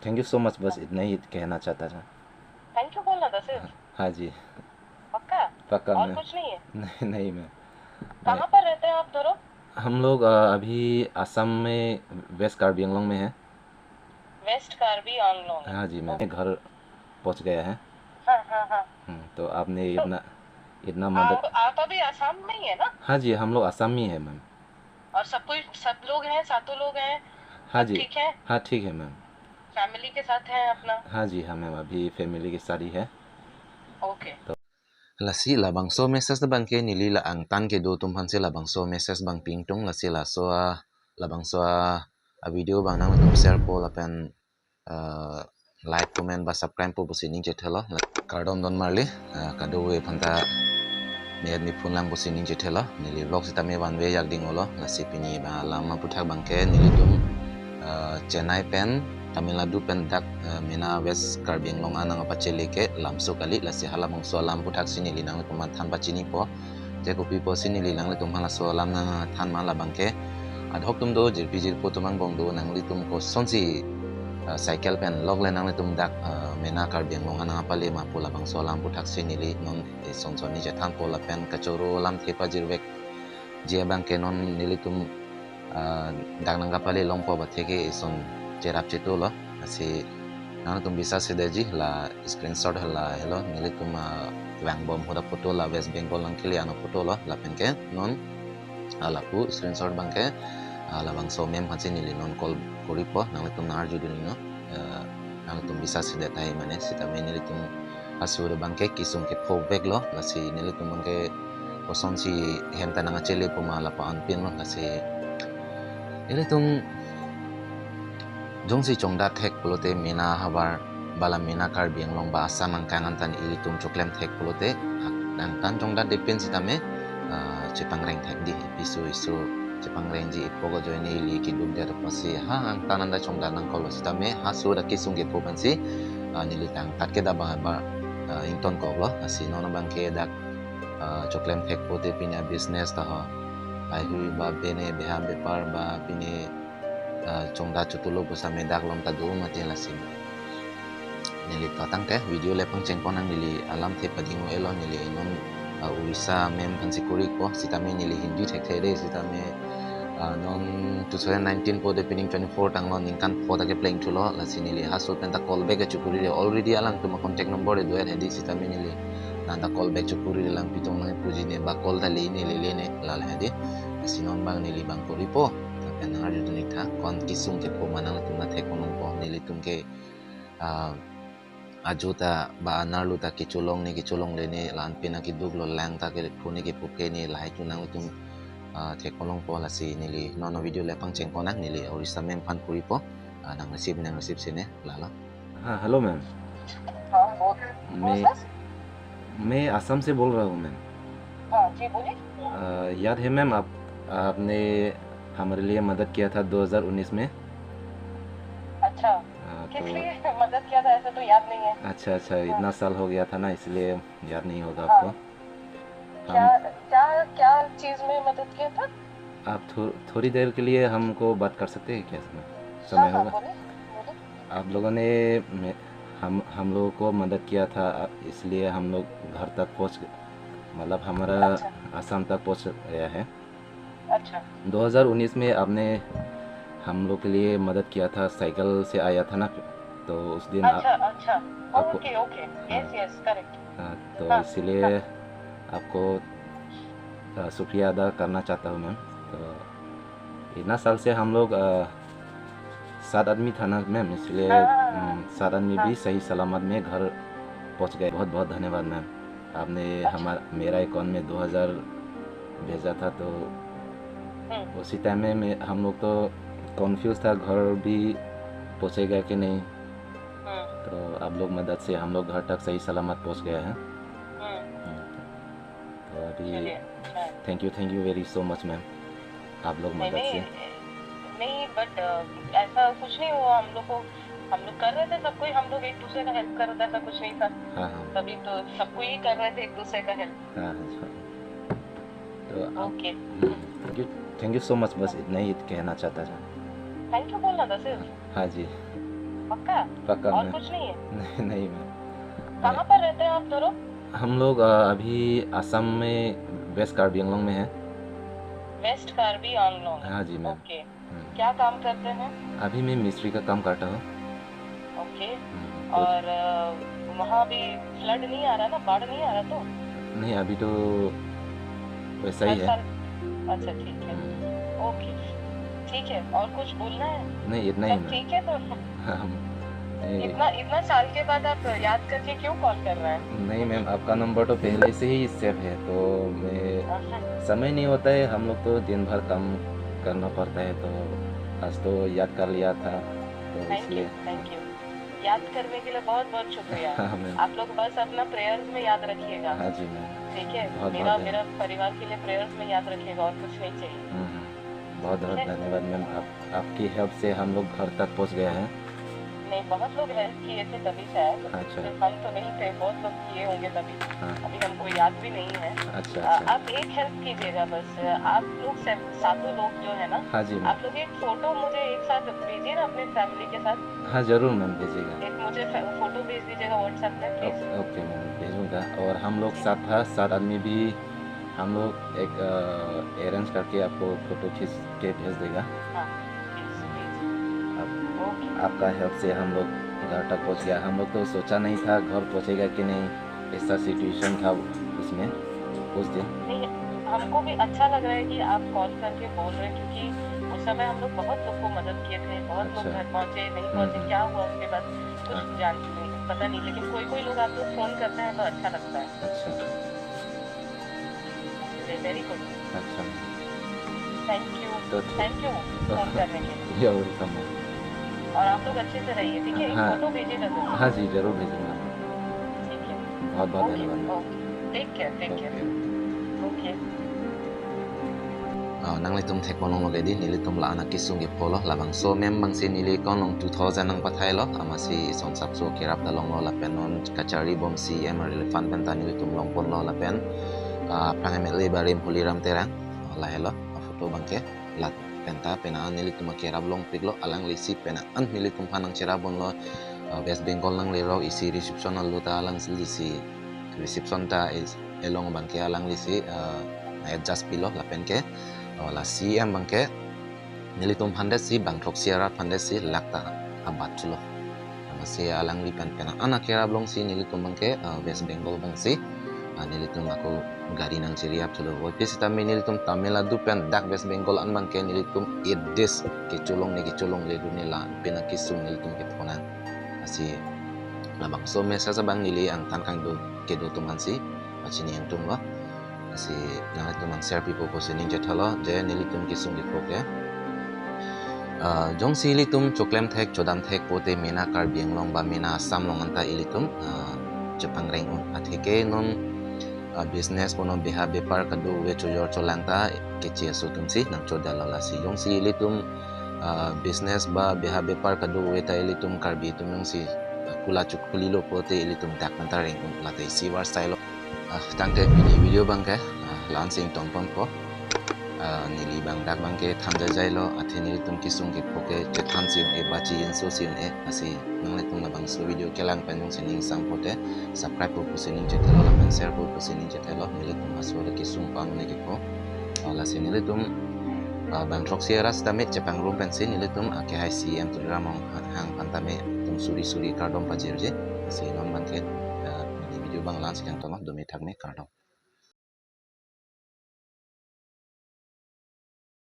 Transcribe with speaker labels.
Speaker 1: Thank you so much, बस इतना ही कहना चाहता था।
Speaker 2: थैंक यू बोलना था सिर्फ?
Speaker 1: हाँ जी।
Speaker 2: पक्का?
Speaker 1: पक्का
Speaker 2: और
Speaker 1: मैम।
Speaker 2: कुछ नहीं है?
Speaker 1: नहीं नहीं मैम। मैं
Speaker 2: कहाँ पर रहते हैं आप दोनों?
Speaker 1: हम लोग अभी असम में वेस्ट कार्बी आंगलोंग में हैं।
Speaker 2: वेस्ट कार्बी आंगलोंग में।
Speaker 1: हाँ जी मैम,
Speaker 2: ओके।
Speaker 1: घर पहुंच गया है।
Speaker 2: हाँ हाँ हाँ।
Speaker 1: तो आपने
Speaker 2: तो
Speaker 1: इतना इतना मदद।
Speaker 2: आप अभी आसाम में ही है ना?
Speaker 1: हाँ जी, हम लोग असम में हैं मैम।
Speaker 2: और सब लोग हैं, सातों लोग हैं?
Speaker 1: हाँ
Speaker 2: सब
Speaker 1: जी।
Speaker 2: ठीक है?
Speaker 1: हाँ ठीक है मैम।
Speaker 2: फैमिली के साथ हैं अपना?
Speaker 1: हाँ जी, हाँ मैम, अभी फैमिली की शादी है।
Speaker 2: ओके।
Speaker 1: तो lasi labang so message na bang ke nili la ang tan ke do tum han se labang so message bang ping tung lasi la so labang so a video bang nang tum share po la pen like comment ba subscribe po busi ning je thelo cardon don marli kado we phanta me ni phun lang busi ning je thelo nili vlog sita me wan we yak ding olo lasi pini ba lama puthak bang ke nili tum chennai pen Tamil Nadu pen dak mena west Karbi Anglong anang apa celi ke lamso kali lasi hala mangso lam putak sini linang le tuman than bacini po je ko pi po sini linang le tumhan so lam na than ma la bangke ad hok tum do jir pijir po tumang bong do nang li tum ko sonsi cycle pen log le nang le tum dak mena Karbi Anglong anang apa le ma po la bangso lam putak sini li non e son son ni je than po la pen kachoro lam thepa jir wek je bangke non nili tum dak nang kapale long po ba theke son jerap chetu lo asi nang tum bisa sedaji la screenshot la hello nili tum wang bom hoda photo la West Bengal lang kili ano photo lo la penke non ala pu screenshot bangke la bang so mem hansi nili non call kori po nang tum nar judu ni no nang tum bisa sedatai mane sita me nili tum asur bangke kisung ke phok bek lo la si nili tum bangke koson si hemta nang chele po ma la pa anpin lo la si nili tum jongsi chongda thek pulote mena habar bala mena Karbi Anglong ba asam ang kanan tan ilitum choklem thek pulote dan tan chongda depend sitame chepangreng thek di pisu isu chepangreng ji ipogo join ili ki dum der pasi ha ang tanan da chongda nang kolo sitame ha su da kisung ge pobansi nilitang tatke da ba ington ko lo asi nono bangke dak choklem thek pote pinya business ta ha ai hui ba bene beha bepar ba pini chongda chutulo busa medak lom ta do mate lasim nili tatang te video lepang chengpon ang nili alam the padingo elo nili non urisa mem phansi kuri ko sitame nili hindi thek the re sitame non 2019 po de pinning 24 tang non ingkan po ta ke playing thulo lasi nili hasul pen ta call back chukuri re already alang tuma contact number e doer hedi sitame nili nanda call back chukuri lang pitong nang puji ne ba call ta le ne lal hedi sinon bang nili bang kuri po pen har judu ni tha kon kisung ke po manang tuma the konong po nili tumke ajuta ba analu ta kichulong le ne lan pina ki duglo lang ta ke phuni ke puke ni lai chunang tum the kolong po la si nili nono video lepang chengkonang nili orisa mem phan puri po nang receive sine lala। हाँ hello ma'am.
Speaker 2: हाँ बोल।
Speaker 1: मैं मैं असम से बोल रहा हूँ ma'am.
Speaker 2: हाँ जी बोलिए।
Speaker 1: याद है मैम आपने हमारे लिए मदद किया था 2019 में।
Speaker 2: अच्छा। किस लिए मदद किया था ऐसे तो याद नहीं है।
Speaker 1: अच्छा अच्छा, इतना साल हो गया था ना, इसलिए याद नहीं होगा
Speaker 2: हाँ।
Speaker 1: आपको।
Speaker 2: क्या क्या क्या चीज में मदद किया था?
Speaker 1: आप थोड़ी देर के लिए हमको बात कर सकते हैं क्या? समय
Speaker 2: हाँ हाँ
Speaker 1: होगा?
Speaker 2: बोले।
Speaker 1: आप लोगों ने हम लोगों को मदद किया था, इसलिए हम लोग घर तक पहुंच मतलब हमारा
Speaker 2: अच्छा।
Speaker 1: असम तक पहुंच गया है।
Speaker 2: अच्छा
Speaker 1: 2019 में आपने हम लोग के लिए मदद किया था, साइकिल से आया था ना, तो उस दिन
Speaker 2: अच्छा अच्छा।
Speaker 1: आपको
Speaker 2: okay okay yes yes correct.
Speaker 1: तो
Speaker 2: हाँ
Speaker 1: इसलिए
Speaker 2: हाँ।
Speaker 1: आपको शुक्रिया अदा करना चाहता हूँ मैम। तो इतना साल से हम लोग 7 आदमी था ना मैम, इसलिए
Speaker 2: हाँ
Speaker 1: 7 आदमी
Speaker 2: हाँ।
Speaker 1: भी सही सलामत में घर पहुँच गए। बहुत बहुत धन्यवाद मैम। आपने
Speaker 2: अच्छा।
Speaker 1: मेरा अकाउंट में 2000 भेजा था, तो उसी टाइम में हम लोग तो कॉन्फ्यूज़ था, घर भी पहुँचेगा कि नहीं। तो आप लोग मदद से हम लोग घर तक सही सलामत पहुँच गए हैं। तो अभी thank you very so much ma'am, आप लोग मदद से।
Speaker 2: नहीं बट ऐसा कुछ नहीं हुआ। हम लोग कर रहे थे सब कोई, हम लोग एक दूसरे का हेल्प कर रहे थे, ऐसा कुछ नहीं था।
Speaker 1: हाँ हाँ
Speaker 2: तभी तो सब कोई कर रहे थे एक दूसरे का हेल्प।
Speaker 1: हाँ हाँ। तो
Speaker 2: okay
Speaker 1: thank you so much, बस इतना ही कहना चाहता था।
Speaker 2: थैंक यू बोलना था सिर्फ?
Speaker 1: हाँ जी।
Speaker 2: पक्का?
Speaker 1: पक्का
Speaker 2: और
Speaker 1: मैम।
Speaker 2: कुछ नहीं है?
Speaker 1: नहीं नहीं मैम।
Speaker 2: कहाँ पर रहते हैं आप दोनों?
Speaker 1: हम लोग अभी असम में वेस्ट कार्बी आंगलोंग में हैं।
Speaker 2: वेस्ट कार्बी आंगलोंग।
Speaker 1: हाँ जी मैम।
Speaker 2: ओके। क्या काम करते हैं?
Speaker 1: अभी मैं मिस्त्री का काम करता हूँ।
Speaker 2: ओके।
Speaker 1: तो
Speaker 2: और वहाँ भी फ्लड नहीं आ रहा ना, बाढ़ नहीं आ रहा तो?
Speaker 1: नहीं, अभी तो वैसा ही
Speaker 2: हर
Speaker 1: है।
Speaker 2: साल? अच्छा ठीक है। ओके ठीक है। और कुछ बोलना है?
Speaker 1: नहीं, इतना ही
Speaker 2: सब
Speaker 1: मैम।
Speaker 2: ठीक है तो?
Speaker 1: नहीं
Speaker 2: इतना इतना साल के बाद आप याद करके क्यों कॉल कर रहे हैं?
Speaker 1: नहीं मैम, आपका नंबर तो पहले से ही सेव है, तो मैं समय नहीं होता है, हम लोग तो दिन भर काम करना पड़ता है, तो आज तो याद कर लिया था, तो
Speaker 2: थैंक यू,
Speaker 1: इसलिए।
Speaker 2: Thank you. याद करने के लिए बहुत बहुत शुक्रिया।
Speaker 1: हाँ मैम।
Speaker 2: आप लोग बस अपना प्रेयर्स में याद रखिएगा।
Speaker 1: हाँ जी मैम।
Speaker 2: ठीक है?
Speaker 1: बहुत
Speaker 2: मेरा
Speaker 1: बहुत
Speaker 2: मेरा परिवार के लिए प्रेयर्स में याद रखिएगा, और कुछ नहीं चाहिए।
Speaker 1: बहुत
Speaker 2: ठीक
Speaker 1: बहुत
Speaker 2: है?
Speaker 1: धन्यवाद मैम, आपकी हेल्प से हम लोग घर तक पहुंच गए हैं।
Speaker 2: नहीं, बहुत लोग हेल्प किए थे तभी शायद।
Speaker 1: अच्छा।
Speaker 2: सिर्फ हम तो नहीं थे, बहुत लोग किए होंगे तभी।
Speaker 1: हाँ।
Speaker 2: अभी हमको याद भी नहीं है।
Speaker 1: अच्छा अच्छा।
Speaker 2: आप एक हेल्प कीजिएगा बस। आप लोग सातों लोग जो है ना,
Speaker 1: हाँ जी मैम।
Speaker 2: आप लोग एक फोटो मुझे एक साथ भेजिए ना अपने फैमिली के साथ।
Speaker 1: हाँ ज़रूर मैम, भेजिएगा।
Speaker 2: एक मुझे फोटो भेज दीजिएगा व्हाट्सएप में प्लीज।
Speaker 1: ओके मैम, भेजूँगा। और हम लोग
Speaker 2: जी।
Speaker 1: 7 आदमी भी हम लोग एक अरेंज करके आपको फ़ोटो खींच के भेज देगा।
Speaker 2: हाँ प्लीज प्लीज।
Speaker 1: आप
Speaker 2: ओके।
Speaker 1: आपका हेल्प से हम लोग घर तक पहुंच गया। हम लोग तो सोचा नहीं था घर पहुंचेगा कि नहीं, ऐसा सिचुएशन था उसमें उस दिन।
Speaker 2: नहीं, हमको भी अच्छा लग रहा है कि आप कॉल करके बोल रहे हैं, क्योंकि उस समय हम लोग बहुत लोग को मदद किए थे, बहुत लोग
Speaker 1: अच्छा।
Speaker 2: घर पहुंचे नहीं पहुंचे, क्या हुआ उसके बाद कुछ
Speaker 1: हाँ।
Speaker 2: जान नहीं, पता नहीं, लेकिन कोई कोई लोग आप लोग फोन करते हैं तो अच्छा लगता है।
Speaker 1: अच्छा
Speaker 2: वेरी गुड।
Speaker 1: अच्छा।
Speaker 2: Thank you.
Speaker 1: तो
Speaker 2: थैंक यू फोन करने के लिए।
Speaker 1: You welcome ma'am.
Speaker 2: और आप लोग अच्छे से रहिए, ठीक है? एक
Speaker 1: हाँ
Speaker 2: फोटो भेजिएगा जरूर।
Speaker 1: हाँ जी, ज़रूर भेजूँगा।
Speaker 2: ठीक है।
Speaker 1: बहुत बहुत
Speaker 2: ओके
Speaker 1: धन्यवाद ma'am.
Speaker 2: Okay. Take care, take care. Okay.
Speaker 1: nang litum thek ponong magadi nilitum la anak kisung gi polo labang so mem bang si nili kon long 2000 nang pathai lo amasi son sap so kirap da long lo la penon kachari bom si emer elefant pen tani litum long pon lo la pen prangameli barim huliram terang la helo photo bangke lat penta pena nilitum kirap long piglo alang lisi pena an nilitum panang cerabon lo West Bengal nang lero isi reception lo ta alang lisi reception ta is elong bangke alang lisi adjust pilo la penke wala CM bangke nilitum pande si bangtok siara pande si lakta abat chulo amasi alang lipan pena anakera blong si nilitum bangke West Bengal bang si nilitum aku gari nang ciriap chulo woi sita mi nilitum Tamil Nadu pen dak West Bengal an bangke nilitum idis ke chulong ne ke chulong le dunila pena kisung nilitum ke pona asi labang so mesa sa bang nili ang tan kang do ke do tuman si achini ang tumlo asi nangat tuman share people ko sining jethalo je nilitum kisung di foke jong si ilitum choklem thek chodam thek pote mena kar bienglong ba mena assam long anta ilitum jepang reng un athike non business kono beha bepar kadu we chojor cholangta kechi asu tumsi nang chodalo la si jong si ilitum business ba beha bepar kadu we ta ilitum karbi tum jong si kula chukulilo pote ilitum dak manta reng un la te si war style tangte video bangke lansing tongpon po nili bang dak bangke thamja jailo athe nili tum kisung ke poke che tham sin e bachi yen so sin e asi nangle tum na bang so video kelang panjung sining sang pote subscribe po sining che thelo la share po sining che thelo nili tum aso le kisung pam ne ke po la sin nili tum bang trok sieras tamit chepang room pensin nili tum ake hai cm tu ramong hang pantame tum suri suri kardom pajirje asi non bangke video bang lans yang tongah domi thakme kardom